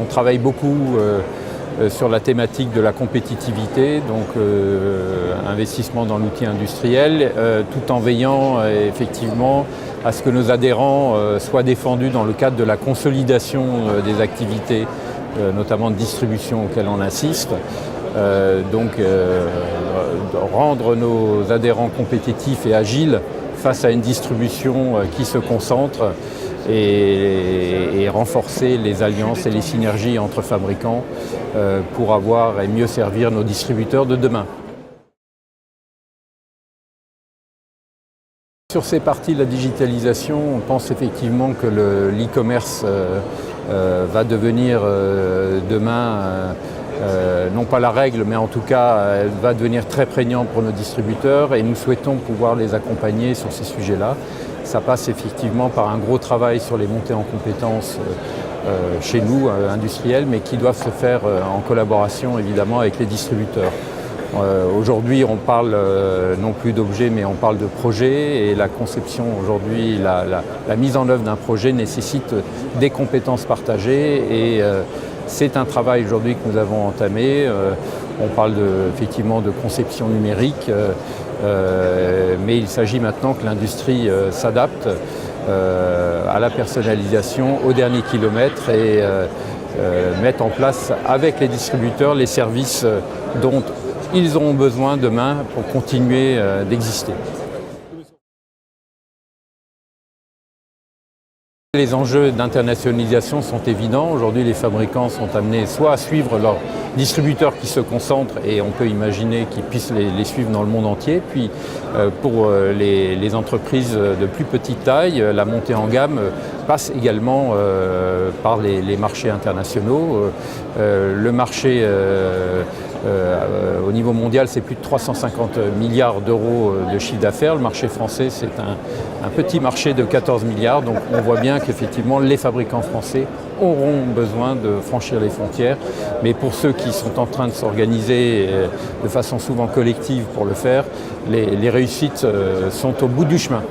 On travaille beaucoup sur la thématique de la compétitivité, donc investissement dans l'outil industriel, tout en veillant effectivement à ce que nos adhérents soient défendus dans le cadre de la consolidation des activités, notamment de distribution auxquelles on insiste. Rendre nos adhérents compétitifs et agiles face à une distribution qui se concentre et renforcer les alliances et les synergies entre fabricants pour avoir et mieux servir nos distributeurs de demain. Sur ces parties de la digitalisation, on pense effectivement que l'e-commerce va devenir demain non pas la règle, mais en tout cas, elle va devenir très prégnante pour nos distributeurs et nous souhaitons pouvoir les accompagner sur ces sujets-là. Ça passe effectivement par un gros travail sur les montées en compétences chez nous, industriels, mais qui doivent se faire en collaboration évidemment avec les distributeurs. Aujourd'hui, on parle non plus d'objets, mais on parle de projets et la conception aujourd'hui, la mise en œuvre d'un projet nécessite des compétences partagées et c'est un travail aujourd'hui que nous avons entamé. On parle effectivement de conception numérique, mais il s'agit maintenant que l'industrie s'adapte à la personnalisation au dernier kilomètre et mette en place avec les distributeurs les services dont ils auront besoin demain pour continuer d'exister. Les enjeux d'internationalisation sont évidents. Aujourd'hui, les fabricants sont amenés soit à suivre leurs distributeurs qui se concentrent, et on peut imaginer qu'ils puissent les suivre dans le monde entier. Puis pour les entreprises de plus petite taille, la montée en gamme passe également par les marchés internationaux. Le marché au niveau mondial, c'est plus de 350 milliards d'euros de chiffre d'affaires. Le marché français, c'est un petit marché de 14 milliards. Donc on voit bien qu'effectivement, les fabricants français auront besoin de franchir les frontières. Mais pour ceux qui sont en train de s'organiser de façon souvent collective pour le faire, les réussites sont au bout du chemin.